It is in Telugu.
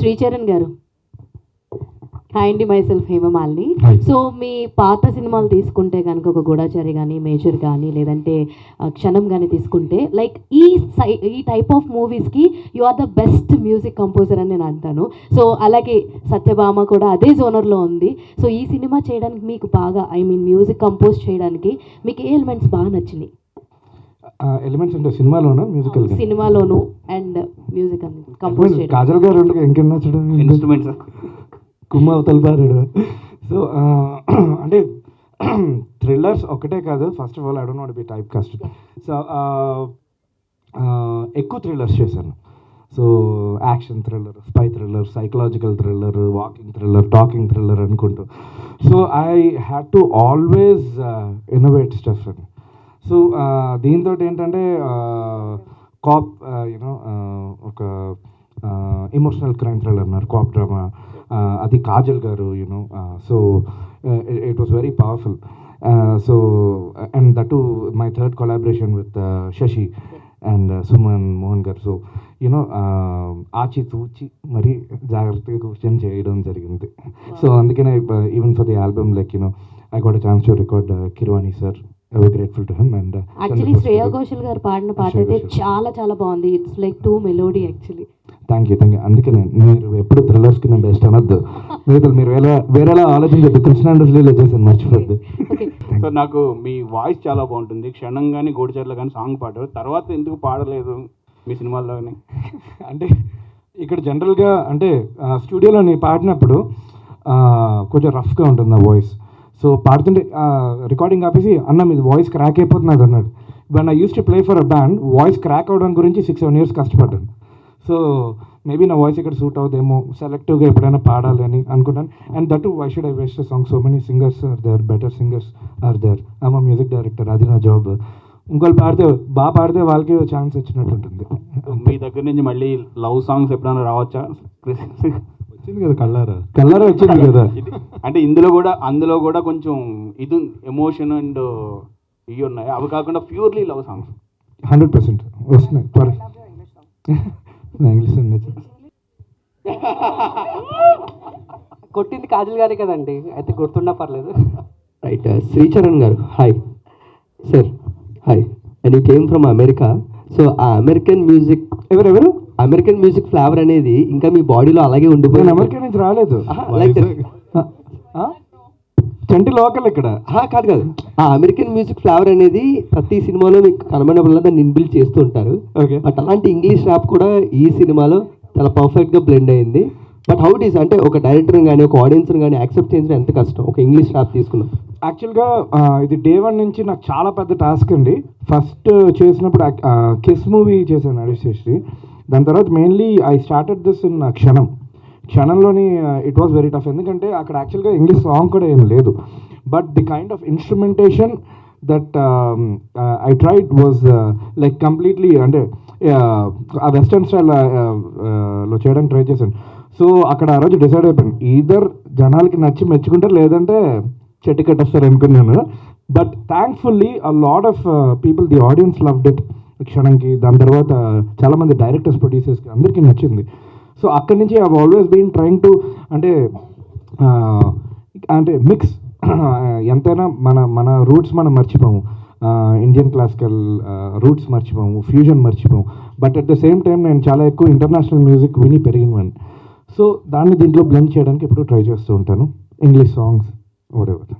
శ్రీచరణ్ గారు, హాయ్ అండి, myself Hemamalini. Hi. So మీ పాత సినిమాలు తీసుకుంటే కనుక ఒక గూఢచారి కానీ, మేజర్ కానీ, లేదంటే క్షణం కానీ తీసుకుంటే లైక్ ఈ టైప్ ఆఫ్ మూవీస్కి you are the best music composer అని నేను అంటాను. సో అలాగే సత్యభామ కూడా అదే జోనర్లో ఉంది. సో ఈ సినిమా చేయడానికి మీకు బాగా మ్యూజిక్ కంపోజ్ చేయడానికి మీకు ఏ ఎలిమెంట్స్ బాగా నచ్చినాయి? ఎలిమెంట్స్ అంటే సినిమాలోనా మ్యూజికల్ సినిమాలోను అండ్ మ్యూజిక్ కంపోజ్ చేయడం. కాజల్ గారు ఇంకేం నచ్చడం ఇన్స్ట్రుమెంట్స్ కుమ్మ అవతల పారాడు. సో అంటే థ్రిల్లర్స్ ఒకటే కాదు. First of all I don't want be typecast. So ఎక్కువ థ్రిల్లర్స్ చేశాను. So action thriller, spy thriller, psychological thriller, walking thriller, talking thriller అనుకుంటూ. So I had to always innovate stuff అని. సో దీంతో ఏంటంటే కాప్ యూనో ఒక ఎమోషనల్ క్రైమ్ థ్రిల్లర్ అన్నారు, కాప్ డ్రామా, అది కాజల్ గారు you know. So it was very powerful. So and that to my third collaboration with Shashi and Suman Mohan గారు. సో యూనో ఆచి తూచి మరీ జాగ్రత్తగా కూర్చొని చేయడం జరిగింది. సో అందుకనే even for the album like you know I got a chance to record Keeravani sir. Grateful to him. And actually Shreya Ghoshal గారు పాడిన పాట అయితే చాలా చాలా బాగుంది. It's like two melody actually. Thank you. అందుకనే మీరు ఎప్పుడు థ్రిల్లర్స్కి నేను బెస్ట్ అనొద్దు. మీరు వేరేలా ఆలోచించద్దు. కృష్ణ ఇండస్ట్రీలో చేశాను, మర్చిపోద్దు. సో నాకు మీ వాయిస్ చాలా బాగుంటుంది. క్షణం కానీ గోడిచర్ల కానీ సాంగ్ పాడారు, తర్వాత ఎందుకు పాడలేదు మీ సినిమాల్లో? అంటే ఇక్కడ జనరల్గా అంటే స్టూడియోలో నేను పాడినప్పుడు కొంచెం రఫ్గా ఉంటుంది ఆ వాయిస్. సో పాడుతుంటే రికార్డింగ్ ఆపేసి అన్న మీది వాయిస్ క్రాక్ అయిపోతున్నది అన్నాడు. But I use to play for a band. Voice crack అవడం గురించి 6-7 years కష్టపడ్డాను. సో మేబీ నా వాయిస్ ఇక్కడ సూట్ అవుదేమో, సెలెక్టివ్గా ఎప్పుడైనా పాడాలి అని అనుకుంటాను. And that why should I waste a song? So many singers are there, better singers are there. I'm a music director, అది నా జాబ్. ఇంకోళ్ళు బాగా పాడితే వాళ్ళకి ఛాన్స్ వచ్చినట్టు ఉంటుంది. మీ దగ్గర నుంచి మళ్ళీ లవ్ సాంగ్స్ ఎప్పుడైనా రావచ్చా? వచ్చింది కదా కల్లారా వచ్చింది కదా. అంటే అందులో కూడా కొంచెం ఇది ఎమోషన్ అండ్ ఇవి ఉన్నాయి. అవి కాకుండా ప్యూర్లీ లవ్ సాంగ్స్ 100% వస్తున్నాయి. ఇంగ్లీష్ కొట్టింది కాజల్ గారే కదండి, అయితే గుర్తున్నా పర్లేదు. రైట్. శ్రీచరణ్ గారు, hi sir. Hi. And you came from America. So ఆ అమెరికన్ మ్యూజిక్ ఎవరెవరు అమెరికన్ మ్యూజిక్ ఫ్లేవర్ అనేది ఇంకా మీ బాడీలో అలాగే ఉండిపోయింది. అమెరికా నుంచి రాలేదు, లైక్ చంటి లోకల్ ఇక్కడ. కాదు, ఆ అమెరికన్ మ్యూజిక్ ఫ్లేవర్ అనేది ప్రతి సినిమాలో మీకు కనబడినప్పుడు దాన్ని ఇన్బిల్డ్ చేస్తూ ఉంటారు. ఓకే. బట్ అలాంటి ఇంగ్లీష్ ర్యాప్ కూడా ఈ సినిమాలో చాలా పర్ఫెక్ట్గా బ్లెండ్ అయింది. బట్ హౌ ఇట్ ఈస్ అంటే ఒక డైరెక్టర్ని కానీ ఒక ఆడియన్స్ని కానీ యాక్సెప్ట్ చేయించడం ఎంత కష్టం ఒక ఇంగ్లీష్ ర్యాప్ తీసుకున్నాం? యాక్చువల్గా ఇది డే 1 నుంచి నాకు చాలా పెద్ద టాస్క్ అండి. ఫస్ట్ చేసినప్పుడు కిస్ మూవీ చేశాను అడిశ్రీ. దాని తర్వాత mainly I started this in క్షణంలోని ఇట్ వాస్ వెరీ టఫ్. ఎందుకంటే అక్కడ యాక్చువల్గా ఇంగ్లీష్ సాంగ్ కూడా ఏం లేదు. But the kind of instrumentation that I tried was like completely అంటే ఆ వెస్టర్న్ స్టైల్లో చేయడానికి ట్రై చేశాను. సో అక్కడ ఆ రోజు డిసైడ్ అయిపోయాను, ఈదర్ జనాలకి నచ్చి మెచ్చుకుంటారు లేదంటే చెట్టు కట్టేస్తారు అనుకున్నాను. But thankfully a lot of people, the audience loved it క్షణంకి. దాని తర్వాత చాలామంది డైరెక్టర్స్, ప్రొడ్యూసర్స్కి అందరికీ నచ్చింది. సో అక్కడి నుంచి I always been trying to అంటే మిక్స్. ఎంతైనా మన రూట్స్ మనం మర్చిపోము, ఇండియన్ క్లాసికల్ రూట్స్ మర్చిపోము, ఫ్యూజన్ మర్చిపోము. But at the same time నేను చాలా ఎక్కువ ఇంటర్నేషనల్ మ్యూజిక్ విని పెరిగినవాడిని. సో దాన్ని దీంట్లో బ్లెండ్ చేయడానికి ఎప్పుడు ట్రై చేస్తూ ఉంటాను. English songs, what ever.